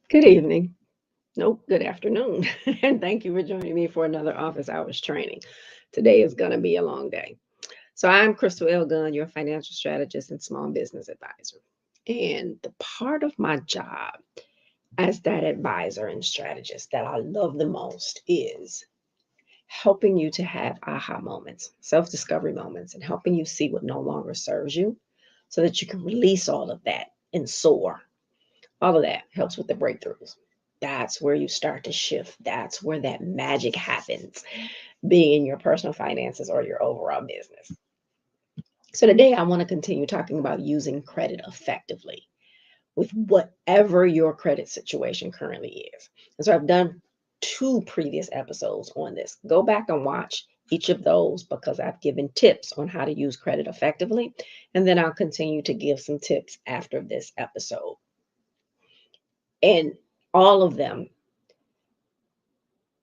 Good evening. Nope, good afternoon. And thank you for joining me for another office hours training. Today is going to be a long day. So, I'm Crystal L. Gunn, your financial strategist and small business advisor. And the part of my job as that advisor and strategist that I love the most is helping you to have aha moments, self discovery moments, and helping you see what no longer serves you so that you can release all of that and soar. All of that helps with the breakthroughs. That's where you start to shift. That's where that magic happens, being in your personal finances or your overall business. So today I want to continue talking about using credit effectively with whatever your credit situation currently is. And so I've done two previous episodes on this. Go back and watch each of those because I've given tips on how to use credit effectively. And then I'll continue to give some tips after this episode. And all of them,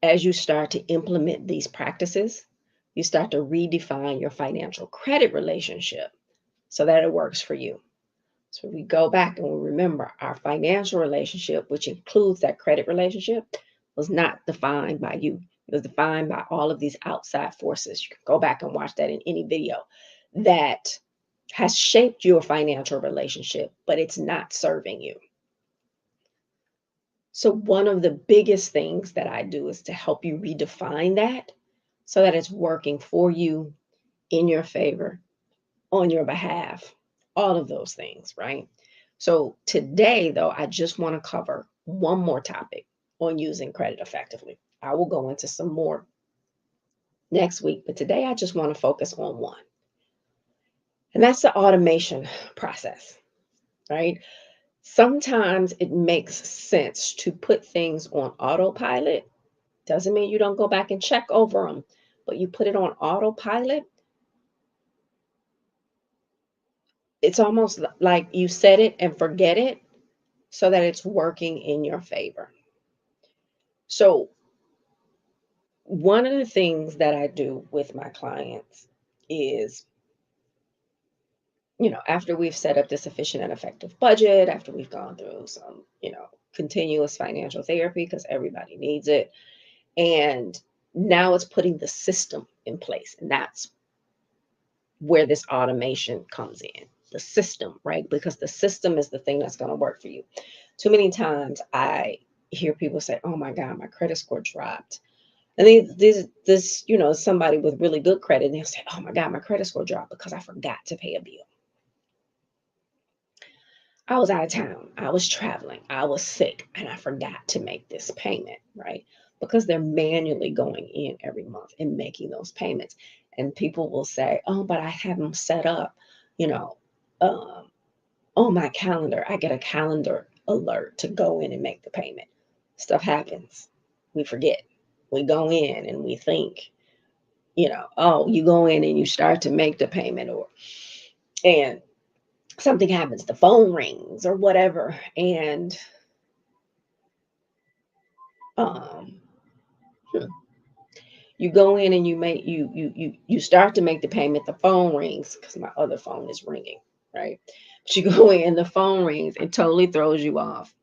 as you start to implement these practices, you start to redefine your financial credit relationship so that it works for you. So we go back and we remember our financial relationship, which includes that credit relationship, was not defined by you. It was defined by all of these outside forces. You can go back and watch that in any video that has shaped your financial relationship, but it's not serving you. So, one of the biggest things that I do is to help you redefine that so that it's working for you, in your favor, on your behalf, all of those things, right? So, today, though, I just want to cover one more topic on using credit effectively. I will go into some more next week, but today I just want to focus on one, and that's the automation process, right? Sometimes it makes sense to put things on autopilot. Doesn't mean you don't go back and check over them, but you put it on autopilot. It's almost like you set it and forget it so that it's working in your favor. So, one of the things that I do with my clients is, after we've set up this efficient and effective budget, after we've gone through some, continuous financial therapy, because everybody needs it. And now it's putting the system in place. And that's where this automation comes in, the system, right? Because the system is the thing that's going to work for you. Too many times I hear people say, oh my God, my credit score dropped. And this, somebody with really good credit, and they'll say, oh my God, my credit score dropped because I forgot to pay a bill. I was out of town. I was traveling. I was sick and I forgot to make this payment, right? Because they're manually going in every month and making those payments. And people will say, oh, but I have them set up, you know, um, on my calendar. I get a calendar alert to go in and make the payment. Stuff happens. We forget. We go in and we think, oh, you go in and you start to make the payment and something happens, the phone rings or whatever, and um hmm, you go in and you start to make the payment, the phone rings because my other phone is ringing, right? But you go in, the phone rings, it totally throws you off.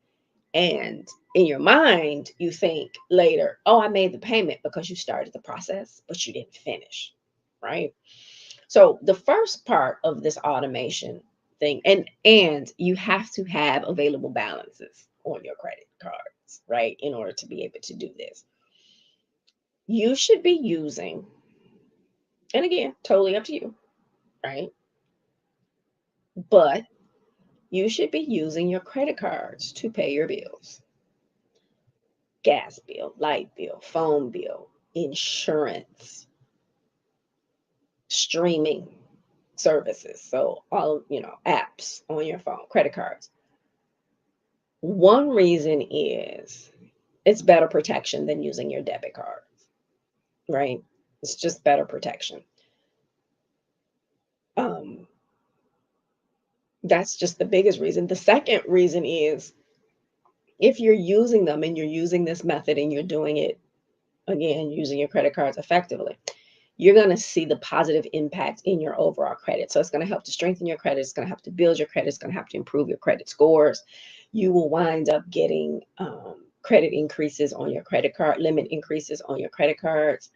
And in your mind, you think later, oh, I made the payment because you started the process, but you didn't finish, right? So the first part of this automation thing, and you have to have available balances on your credit cards, right? In order to be able to do this. You should be using, and again, totally up to you, right? But you should be using your credit cards to pay your bills. gas bill, light bill, phone bill, insurance, streaming services. So all, apps on your phone, credit cards. One reason is it's better protection than using your debit card, right? It's just better protection. Um, that's just the biggest reason. The second reason is if you're using them and you're using this method and you're doing it again using your credit cards effectively, you're going to see the positive impact in your overall credit. So it's going to help to strengthen your credit. It's going to help to build your credit. It's going to help to improve your credit scores. You will wind up getting credit increases on your credit card, limit increases on your credit cards.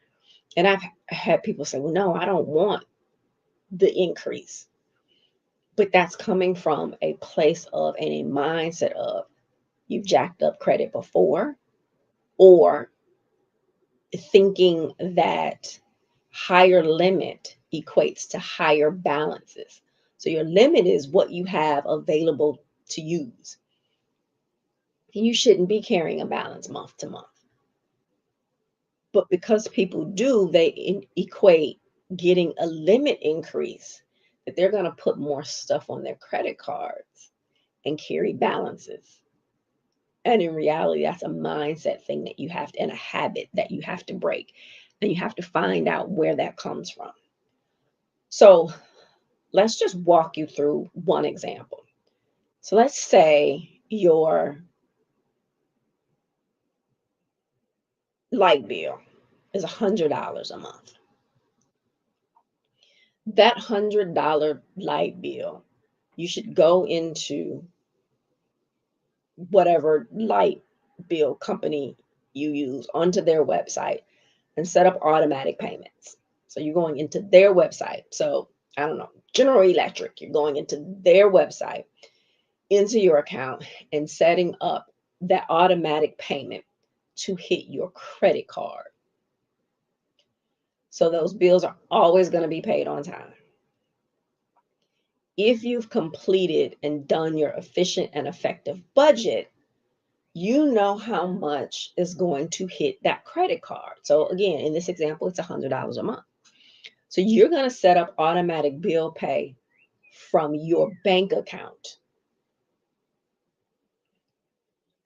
And I've had people say, well, no, I don't want the increase. But that's coming from a place of and a mindset of you've jacked up credit before, or thinking that higher limit equates to higher balances. So your limit is what you have available to use. You shouldn't be carrying a balance month to month. But because people do, they equate getting a limit increase that they're going to put more stuff on their credit cards and carry balances. And in reality, that's a mindset thing that you have to, and a habit that you have to break. And you have to find out where that comes from. So let's just walk you through one example. So let's say your light bill is $100 a month. That $100 light bill, you should go into whatever light bill company you use onto their website and set up automatic payments. So you're going into their website. So I don't know, General Electric, you're going into their website, into your account, and setting up that automatic payment to hit your credit card. So those bills are always going to be paid on time. If you've completed and done your efficient and effective budget, you know how much is going to hit that credit card. So again, in this example, it's $100 a month. So you're going to set up automatic bill pay from your bank account.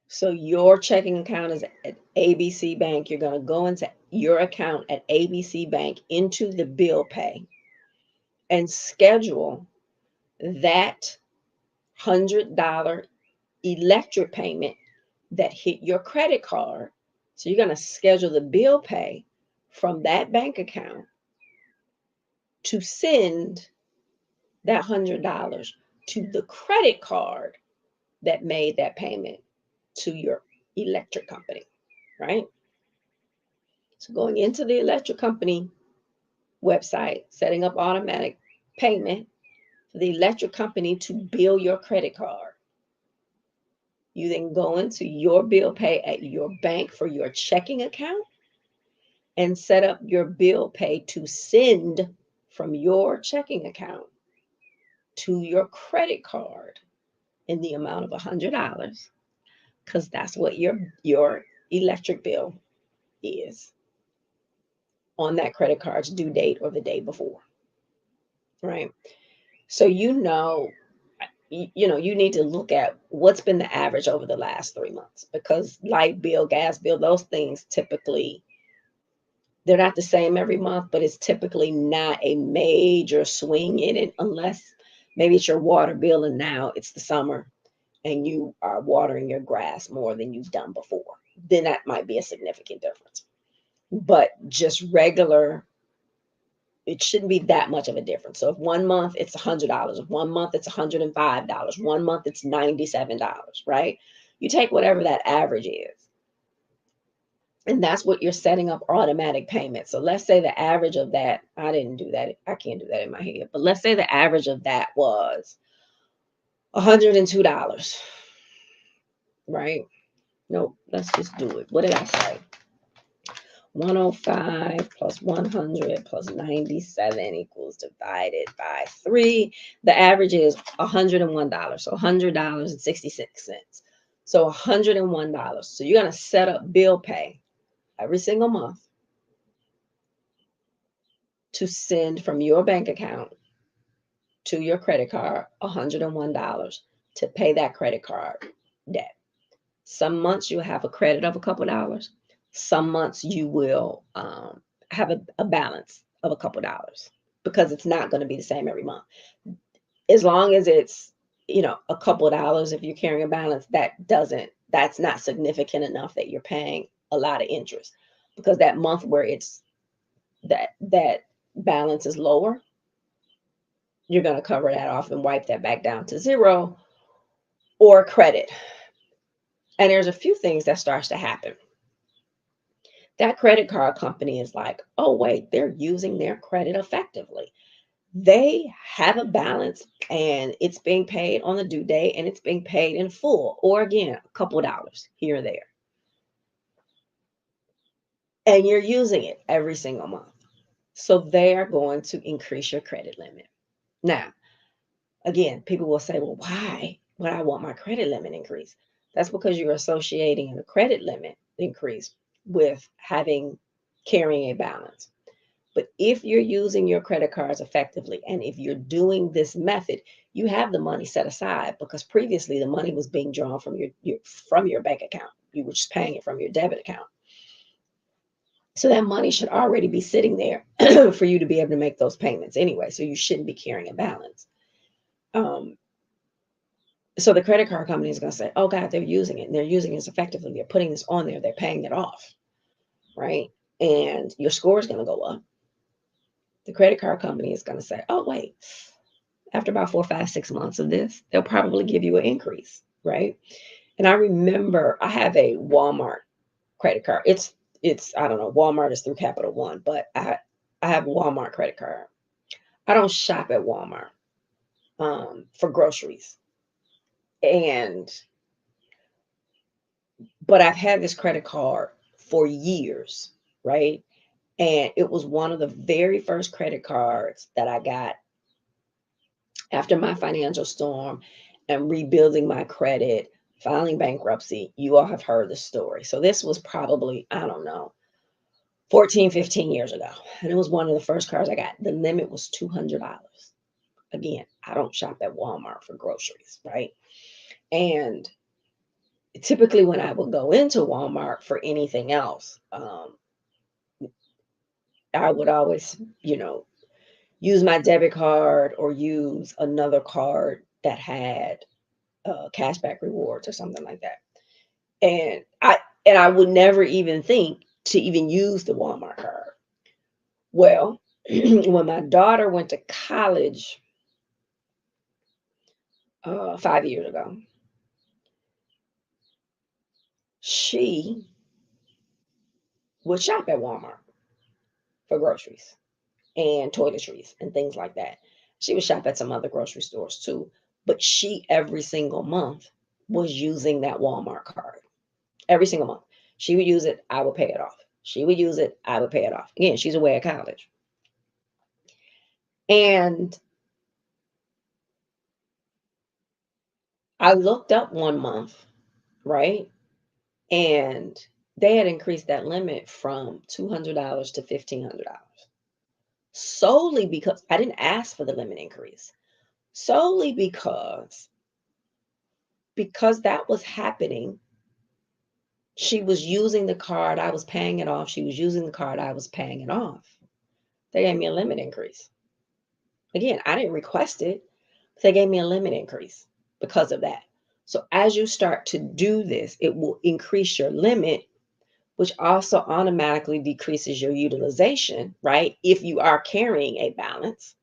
So your checking account is at ABC Bank. You're going to go into your account at ABC Bank into the bill pay and schedule that $100 electric payment that hit your credit card. So you're going to schedule the bill pay from that bank account to send that $100 to the credit card that made that payment to your electric company, right? So going into the electric company website, setting up automatic payment for the electric company to bill your credit card. You then go into your bill pay at your bank for your checking account and set up your bill pay to send from your checking account to your credit card in the amount of $100, because that's what your electric bill is on that credit card's due date or the day before, right? So you need to look at what's been the average over the last 3 months, because light bill, gas bill, those things typically, they're not the same every month, but it's typically not a major swing in it unless maybe it's your water bill and now it's the summer and you are watering your grass more than you've done before. Then that might be a significant difference. But just regular, it shouldn't be that much of a difference. So if 1 month it's $100, if 1 month it's $105, 1 month it's $97, right? You take whatever that average is. And that's what you're setting up automatic payments. So let's say the average of that, I didn't do that. I can't do that in my head. But let's say the average of that was $102, right? Nope, let's just do it. What did I say? 105 plus 100 plus 97 equals divided by 3. The average is $101. So $100.66. So $101. So you're going to set up bill pay every single month to send from your bank account to your credit card $101 to pay that credit card debt. Some months you'll have a credit of a couple dollars. Some months you will have a balance of a couple dollars because it's not going to be the same every month. As long as it's, a couple dollars, if you're carrying a balance, that's not significant enough that you're paying a lot of interest, because that month where it's that balance is lower, you're going to cover that off and wipe that back down to zero or credit. And there's a few things that starts to happen. That credit card company is like, oh, wait, they're using their credit effectively. They have a balance and it's being paid on the due date and it's being paid in full, or again, a couple of dollars here or there. And you're using it every single month. So they are going to increase your credit limit. Now, again, people will say, well, why would I want my credit limit increase? That's because you're associating a credit limit increase with carrying a balance. But if you're using your credit cards effectively, and if you're doing this method, you have the money set aside, because previously the money was being drawn from your bank account. You were just paying it from your debit account. So that money should already be sitting there for you to be able to make those payments anyway. So you shouldn't be carrying a balance. So the credit card company is going to say, oh God, they're using it and they're using this effectively. They're putting this on there. They're paying it off, right? And your score is going to go up. The credit card company is going to say, oh, wait, after about 4, 5, 6 months of this, they'll probably give you an increase, right? And I remember I have a Walmart credit card. It's I don't know, Walmart is through Capital One, but I have a Walmart credit card. I don't shop at Walmart for groceries. But I've had this credit card for years, right? And it was one of the very first credit cards that I got after my financial storm and rebuilding my credit, filing bankruptcy. You all have heard the story. So this was probably, I don't know, 14, 15 years ago. And it was one of the first cards I got. The limit was $200. Again, I don't shop at Walmart for groceries, right? And typically when I would go into Walmart for anything else, I would always, use my debit card or use another card that had cashback rewards or something like that. And I would never even think to even use the Walmart card. Well, when my daughter went to college 5 years ago, she would shop at Walmart for groceries and toiletries and things like that. She would shop at some other grocery stores too, but she every single month was using that Walmart card. Every single month. She would use it, I would pay it off. She would use it, I would pay it off. Again, she's away at college. And I looked up one month, right? And they had increased that limit from $200 to $1,500, solely because I didn't ask for the limit increase, solely because that was happening. She was using the card, I was paying it off. She was using the card, I was paying it off. They gave me a limit increase. Again, I didn't request it. They gave me a limit increase because of that. So as you start to do this, it will increase your limit, which also automatically decreases your utilization, right? If you are carrying a balance.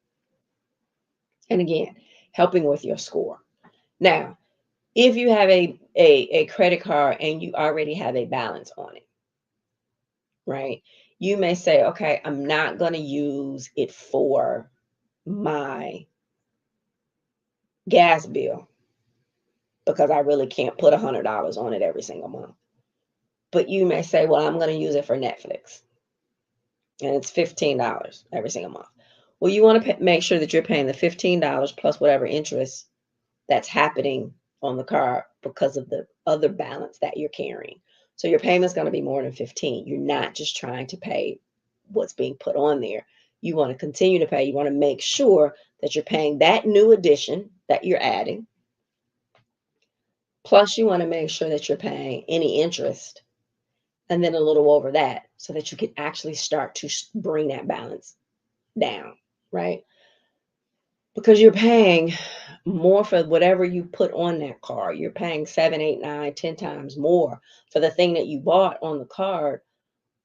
And again, helping with your score. Now, if you have a credit card and you already have a balance on it, right? You may say, okay, I'm not going to use it for my gas bill because I really can't put $100 on it every single month. But you may say, well, I'm going to use it for Netflix and it's $15 every single month. Well, you want to make sure that you're paying the $15 plus whatever interest that's happening on the card because of the other balance that you're carrying. So your payment's going to be more than 15. You're not just trying to pay what's being put on there. You want to continue to pay. You want to make sure that you're paying that new addition that you're adding. Plus, you want to make sure that you're paying any interest and then a little over that so that you can actually start to bring that balance down, right? Because you're paying more for whatever you put on that card. You're paying 7, 8, 9, 10 times more for the thing that you bought on the card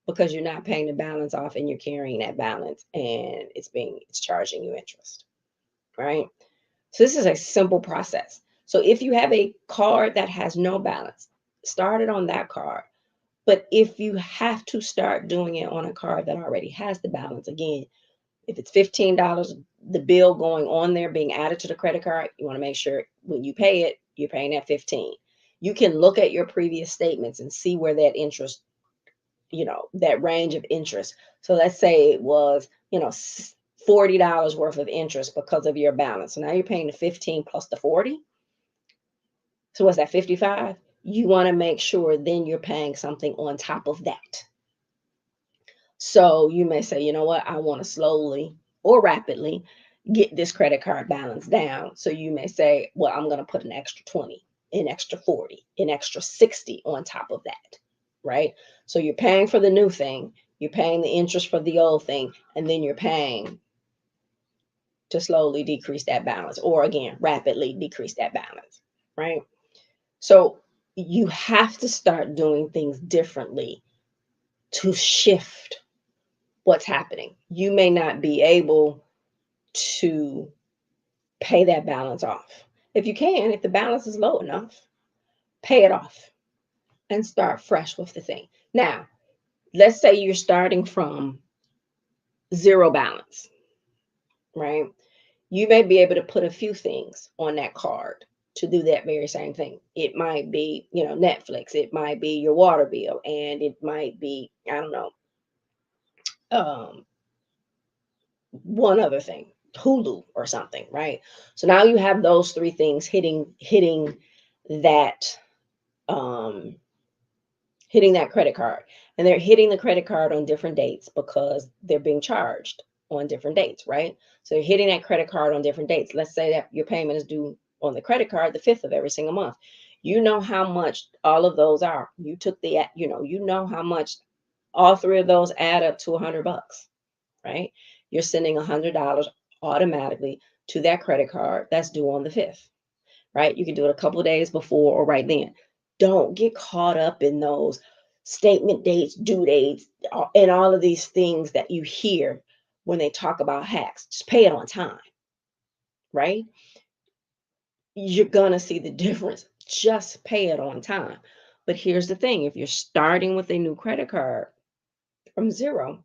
because you're not paying the balance off and you're carrying that balance and it's charging you interest, right? So this is a simple process. So if you have a card that has no balance, start it on that card. But if you have to start doing it on a card that already has the balance, again, if it's $15, the bill going on there being added to the credit card, you want to make sure when you pay it, you're paying that 15. You can look at your previous statements and see where that interest, that range of interest. So let's say it was, $40 worth of interest because of your balance. So now you're paying the 15 plus the 40. So what's that, 55? You want to make sure then you're paying something on top of that. So you may say, you know what, I want to slowly or rapidly get this credit card balance down. So you may say, well, I'm going to put an extra 20, an extra 40, an extra 60 on top of that, right? So you're paying for the new thing, you're paying the interest for the old thing, and then you're paying to slowly decrease that balance, or again, rapidly decrease that balance, right? So you have to start doing things differently to shift what's happening. You may not be able to pay that balance off. If you can, if the balance is low enough, pay it off and start fresh with the thing. Now, let's say you're starting from zero balance, right? You may be able to put a few things on that card to do that very same thing. It might be, Netflix, it might be your water bill, and it might be, I don't know, um, one other thing, Hulu or something, right? So now you have those three things that um hitting that credit card. And they're hitting the credit card on different dates because they're being charged on different dates, right? So you're hitting that credit card on different dates. Let's say that your payment is due on the credit card the 5th of every single month. You know how much all of those are. You took you know how much all three of those add up to $100, right? You're sending $100 automatically to that credit card that's due on the 5th, right? You can do it a couple of days before or right then. Don't get caught up in those statement dates, due dates, and all of these things that you hear when they talk about hacks. Just pay it on time, right? You're going to see the difference. Just pay it on time. But here's the thing, if you're starting with a new credit card from zero,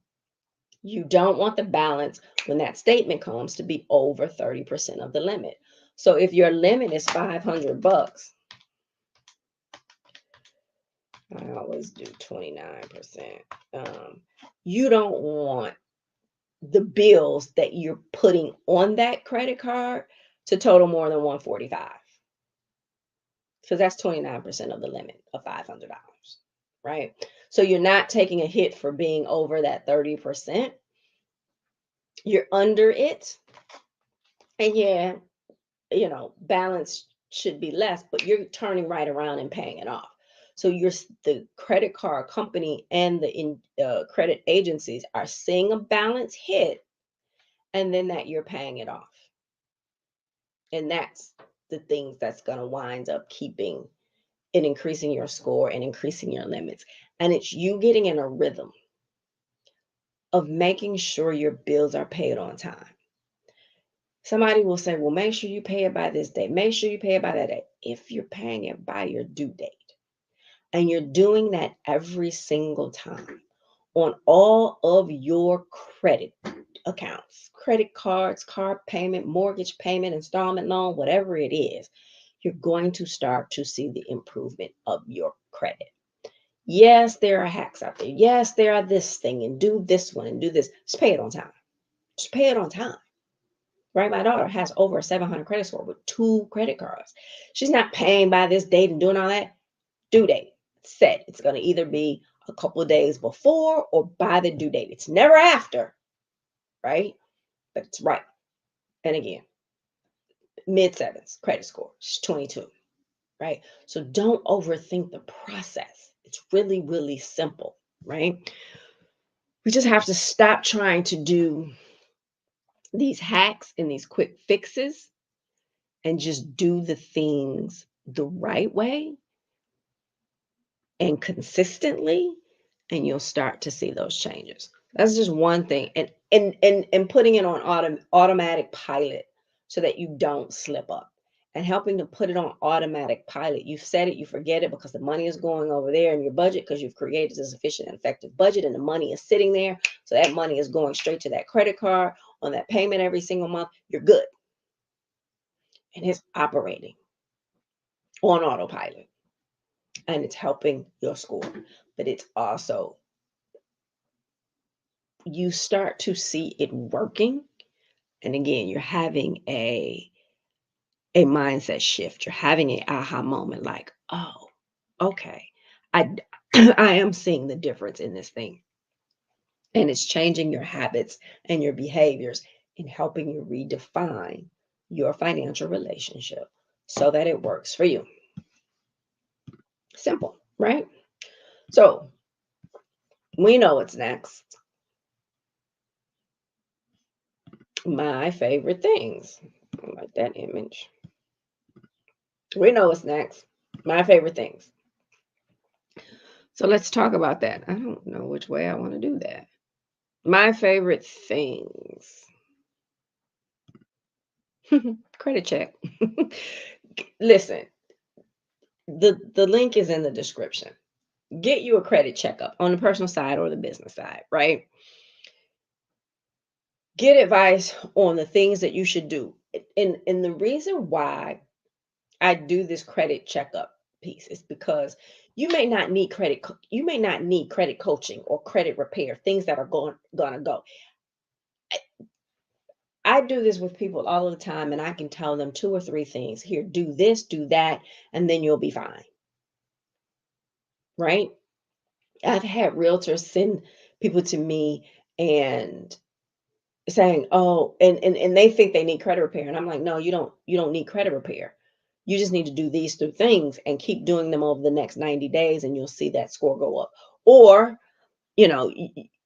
you don't want the balance when that statement comes to be over 30% of the limit. So if your limit is $500, I always do 29%. You don't want the bills that you're putting on that credit card to total more than 145, because that's 29% of the limit of $500, right? So you're not taking a hit for being over that 30%. You're under it. And yeah, balance should be less, but you're turning right around and paying it off. So the credit card company and the credit agencies are seeing a balance hit, and then that you're paying it off. And that's the things that's going to wind up keeping and increasing your score and increasing your limits. And it's you getting in a rhythm of making sure your bills are paid on time. Somebody will say, well, make sure you pay it by this date. Make sure you pay it by that date. If you're paying it by your due date and you're doing that every single time on all of your credit accounts, credit cards, car payment, mortgage payment, installment loan, whatever it is, you're going to start to see the improvement of your credit. Yes, there are hacks out there. Yes, there are this thing and do this one and do this. Just pay it on time. Just pay it on time. right? My daughter has over a 700 credit score with 2 credit cards. She's not paying by this date and doing all that. Due date set. It's going to either be a couple of days before or by the due date. It's never after, right? But it's right. And again, mid 7s credit score. She's 22, right? So don't overthink the process. It's really, really simple, right? We just have to stop trying to do these hacks and these quick fixes and just do the things the right way and consistently, and you'll start to see those changes. That's just one thing. And putting it on automatic pilot so that you don't slip up. And helping to put it on automatic pilot. You've said it, you forget it because the money is going over there in your budget because you've created this efficient and effective budget and the money is sitting there. So that money is going straight to that credit card on that payment every single month. You're good. And it's operating on autopilot and it's helping your score. But it's also, you start to see it working. And again, you're having a mindset shift. You're having an aha moment like, oh, okay. I I am seeing the difference in this thing. And it's changing your habits and your behaviors and helping you redefine your financial relationship so that it works for you. Simple, right? So we know what's next. My favorite things. I like that image. We know what's next. My favorite things. So let's talk about that. I don't know which way I want to do that. My favorite things. Credit check. Listen, the link is in the description. Get you a credit checkup on the personal side or the business side, right? Get advice on the things that you should do. And the reason why I do this credit checkup piece is because you may not need you may not need credit coaching or credit repair, things that are gonna go. I do this with people all the time, and I can tell them 2 or 3 things. Here, do this, do that, and then you'll be fine. Right? I've had realtors send people to me and saying, "Oh," and they think they need credit repair. And I'm like, "No, you don't need credit repair. You just need to do these 2 things and keep doing them over the next 90 days, and you'll see that score go up." Or,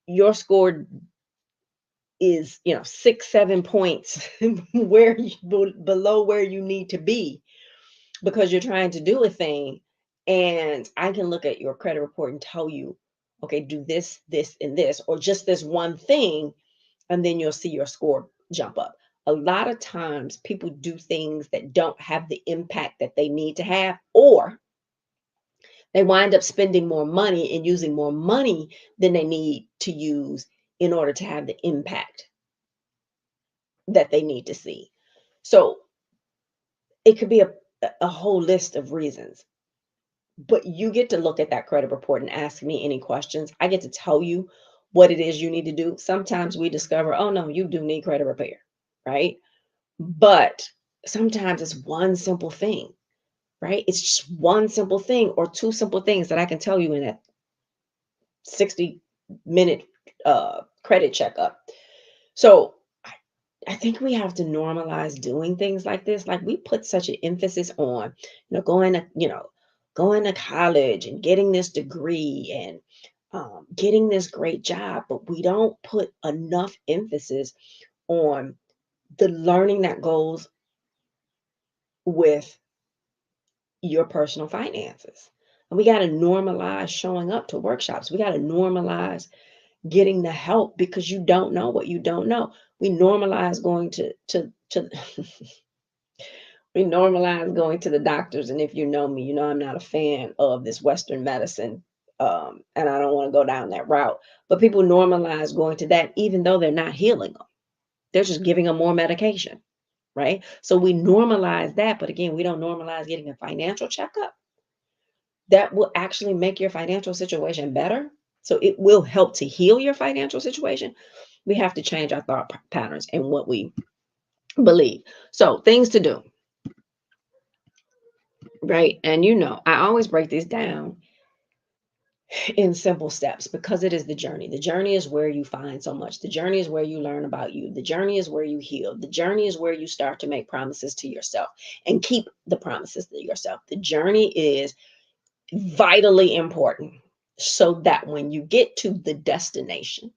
your score is 6 7 points below where you need to be because you're trying to do a thing, and I can look at your credit report and tell you, okay, do this and this, or just this one thing, and then you'll see your score jump up. A lot of times people do things that don't have the impact that they need to have, or they wind up spending more money and using more money than they need to use in order to have the impact that they need to see. So it could be a whole list of reasons, but you get to look at that credit report and ask me any questions. I get to tell you what it is you need to do. Sometimes we discover, oh no, you do need credit repair, right? But sometimes it's one simple thing, right? It's just one simple thing or 2 simple things that I can tell you in that 60-minute credit checkup. So I think we have to normalize doing things like this. Like we put such an emphasis on, going to college and getting this degree and getting this great job, but we don't put enough emphasis on the learning that goes with your personal finances. And we got to normalize showing up to workshops. We got to normalize getting the help because you don't know what you don't know. We normalize going to we normalize going to the doctors, and if you know me, you know I'm not a fan of this Western medicine, and I don't want to go down that route. But people normalize going to that, even though they're not healing them; they're just giving them more medication, right? So we normalize that, but again, we don't normalize getting a financial checkup. That will actually make your financial situation better. So it will help to heal your financial situation. We have to change our thought patterns and what we believe. So things to do, right? And I always break these down in simple steps because it is the journey. The journey is where you find so much. The journey is where you learn about you. The journey is where you heal. The journey is where you start to make promises to yourself and keep the promises to yourself. The journey is vitally important so that when you get to the destination,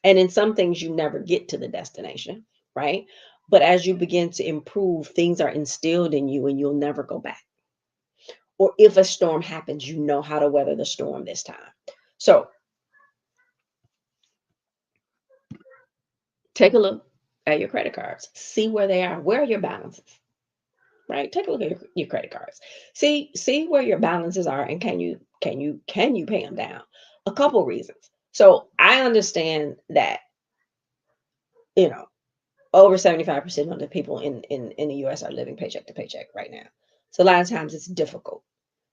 and in some things you never get to the destination, right? But as you begin to improve, things are instilled in you and you'll never go back. Or if a storm happens, you know how to weather the storm this time. So take a look at your credit cards, see where they are. Where are your balances? Right? Take a look at your credit cards. See where your balances are, and can you pay them down? A couple reasons. So I understand that you know over 75% of the people in the US are living paycheck to paycheck right now. So a lot of times it's difficult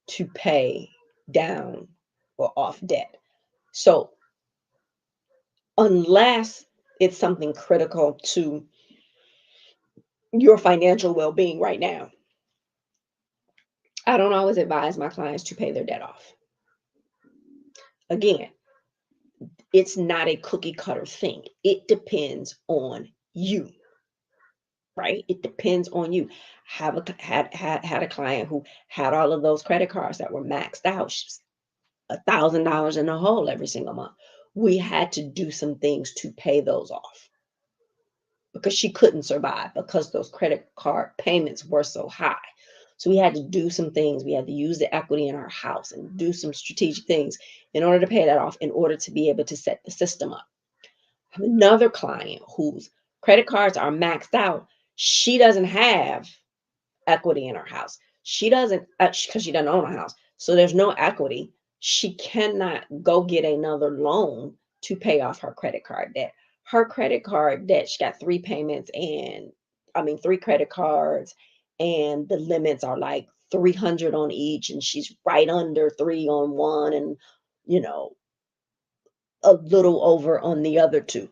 to pay down or off debt. So unless it's something critical to your financial well-being right now, I don't always advise my clients to pay their debt off. Again, it's not a cookie cutter thing. It depends on you, right? It depends on you. Have a had a client who had all of those credit cards that were maxed out. She's $1,000 in the hole every single month. We had to do some things to pay those off because she couldn't survive because those credit card payments were so high. So we had to do some things. We had to use the equity in our house and do some strategic things in order to pay that off, in order to be able to set the system up. I have another client whose credit cards are maxed out. She doesn't have equity in her house. She doesn't, because she doesn't own a house. So there's no equity. She cannot go get another loan to pay off her credit card debt. Her credit card debt, she got three payments and three credit cards, and the limits are like 300 on each, and she's right under three on one, and you know, a little over on the other two.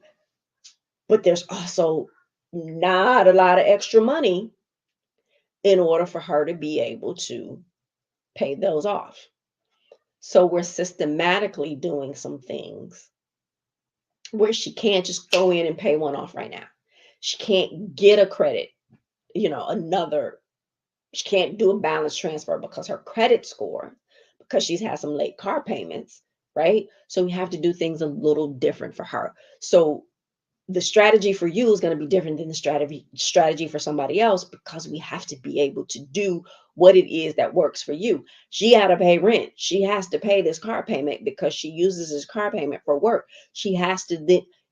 But there's also not a lot of extra money in order for her to be able to pay those off. So we're systematically doing some things where she can't just go in and pay one off right now. She can't get a credit, another, she can't do a balance transfer because her credit score, because she's had some late car payments, right? So we have to do things a little different for her. So the strategy for you is going to be different than the strategy for somebody else, because we have to be able to do what it is that works for you. She had to pay rent. She has to pay this car payment because she uses this car payment for work. She has to,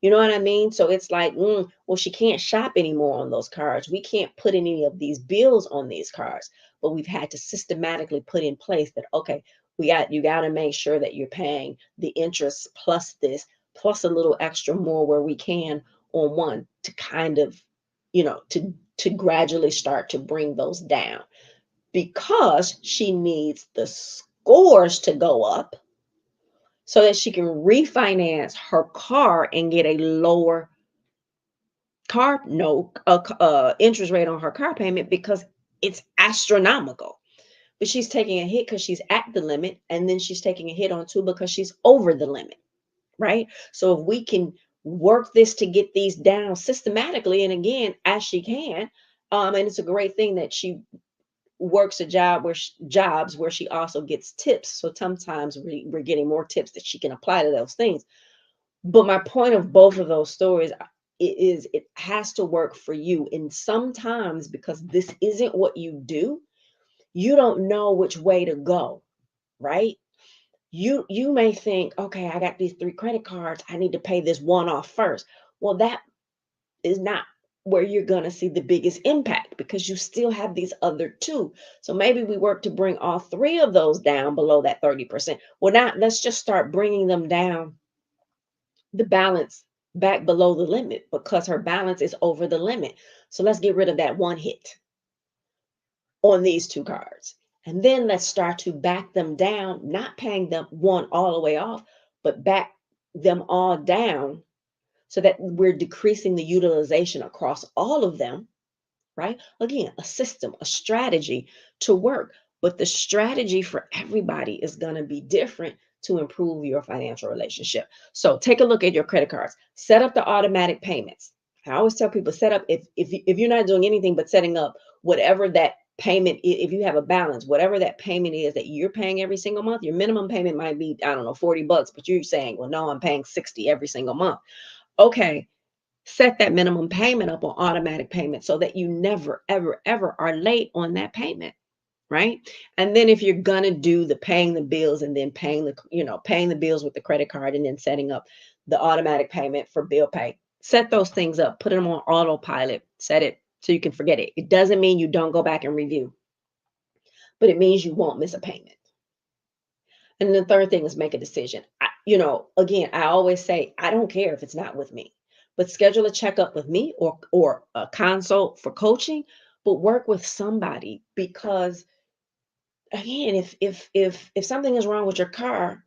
you know what I mean? So it's like, well, she can't shop anymore on those cards. We can't put any of these bills on these cards, but we've had to systematically put in place that, okay, you got to make sure that you're paying the interest plus this, plus a little extra more where we can on one, to kind of, to gradually start to bring those down, because she needs the scores to go up so that she can refinance her car and get a lower car no interest rate on her car payment, because it's astronomical. But she's taking a hit because she's at the limit, and then she's taking a hit on two because she's over the limit, right? So if we can work this to get these down systematically, and again, as she can, and it's a great thing that she works a jobs where she also gets tips. So sometimes we're getting more tips that she can apply to those things. But my point of both of those stories is it has to work for you. And sometimes, because this isn't what you do, you don't know which way to go, right? You may think, okay, I got these three credit cards, I need to pay this one off first. Well, that is not where you're going to see the biggest impact, because you still have these other two. So maybe we work to bring all three of those down below that 30%. Well, now let's just start bringing them down, the balance back below the limit, because her balance is over the limit. So let's get rid of that one hit on these two cards. And then let's start to back them down, not paying them one all the way off, but back them all down so that we're decreasing the utilization across all of them, right? Again, a system, a strategy to work. But the strategy for everybody is going to be different to improve your financial relationship. So take a look at your credit cards. Set up the automatic payments. I always tell people set up if you're not doing anything but setting up whatever that payment if you have a balance, whatever that payment is that you're paying every single month. Your minimum payment might be, I don't know, $40, but you're saying, well, no, I'm paying 60 every single month. Okay, set that minimum payment up on automatic payment so that you never, ever, ever are late on that payment, right? And then if you're gonna do the paying the bills and then paying the bills with the credit card and then setting up the automatic payment for bill pay, set those things up, put them on autopilot, set it so you can forget it. It doesn't mean you don't go back and review, but it means you won't miss a payment. And the third thing is make a decision. Again, I always say, I don't care if it's not with me, but schedule a checkup with me or a consult for coaching, but work with somebody because again, if something is wrong with your car,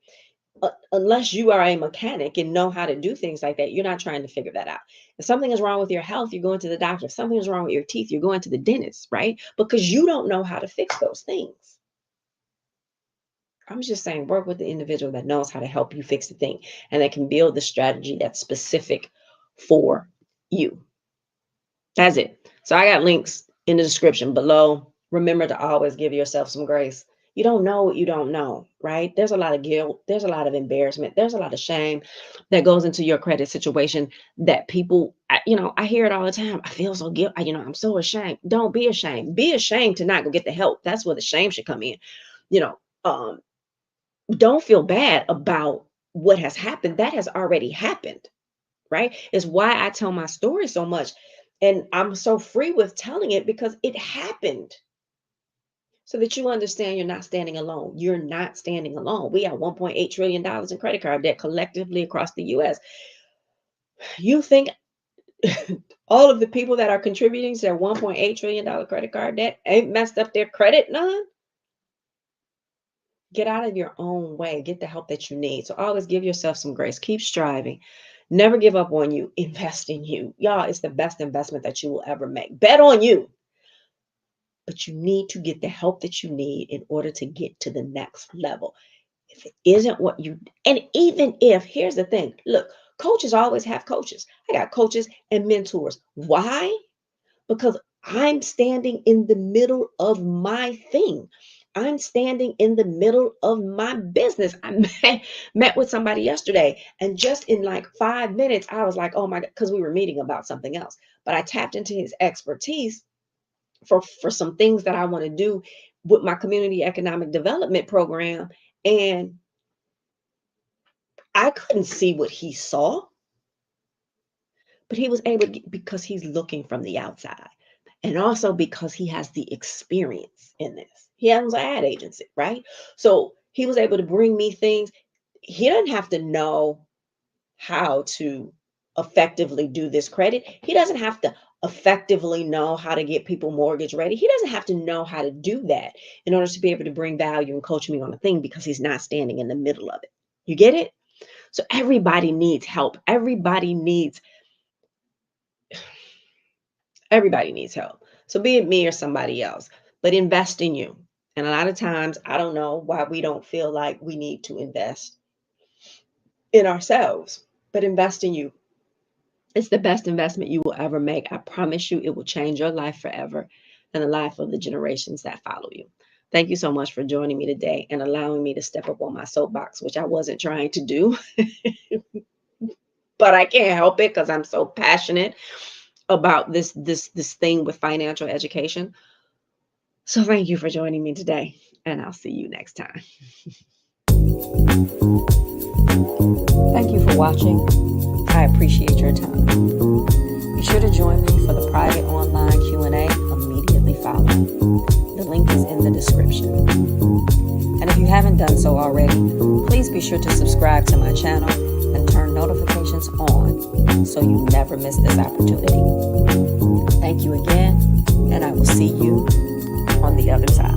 unless you are a mechanic and know how to do things like that, you're not trying to figure that out. If something is wrong with your health, you're going to the doctor. If something is wrong with your teeth, you're going to the dentist, right? Because you don't know how to fix those things. I'm just saying, work with the individual that knows how to help you fix the thing and that can build the strategy that's specific for you. That's it. So I got links in the description below. Remember to always give yourself some grace. You don't know what you don't know, right? There's a lot of guilt. There's a lot of embarrassment. There's a lot of shame that goes into your credit situation that people, I hear it all the time. I feel so guilty. I'm so ashamed. Don't be ashamed. Be ashamed to not go get the help. That's where the shame should come in. Don't feel bad about what has happened. That has already happened, right? It's why I tell my story so much. And I'm so free with telling it because it happened. So that you understand you're not standing alone. You're not standing alone. We have $1.8 trillion in credit card debt collectively across the US. You think all of the people that are contributing to their $1.8 trillion credit card debt ain't messed up their credit none? Get out of your own way. Get the help that you need. So always give yourself some grace. Keep striving. Never give up on you. Invest in you. Y'all, it's the best investment that you will ever make. Bet on you. But you need to get the help that you need in order to get to the next level. If it isn't what you, and even if, here's the thing, look, coaches always have coaches. I got coaches and mentors. Why? Because I'm standing in the middle of my thing. I'm standing in the middle of my business. I met with somebody yesterday, and just in like 5 minutes, I was like, oh my God, because we were meeting about something else. But I tapped into his expertise for some things that I want to do with my community economic development program. And I couldn't see what he saw, but he was able to, because he's looking from the outside. And also because he has the experience in this. He has an ad agency, right? So he was able to bring me things. He doesn't have to know how to effectively do this credit. He doesn't have to effectively know how to get people mortgage ready. He doesn't have to know how to do that in order to be able to bring value and coach me on a thing because he's not standing in the middle of it. You get it? So everybody needs help. Everybody needs help. So be it me or somebody else, but invest in you. And a lot of times, I don't know why we don't feel like we need to invest in ourselves, but invest in you. It's the best investment you will ever make. I promise you, it will change your life forever and the life of the generations that follow you. Thank you so much for joining me today and allowing me to step up on my soapbox, which I wasn't trying to do, but I can't help it because I'm so passionate about this thing with financial education. So thank you for joining me today, and I'll see you next time. Thank you for watching. I appreciate your time. Be sure to join me for the private online Q&A immediately following. The link is in the description. And if you haven't done so already, please be sure to subscribe to my channel and turn notifications on so you never miss this opportunity. Thank you again, and I will see you on the other side.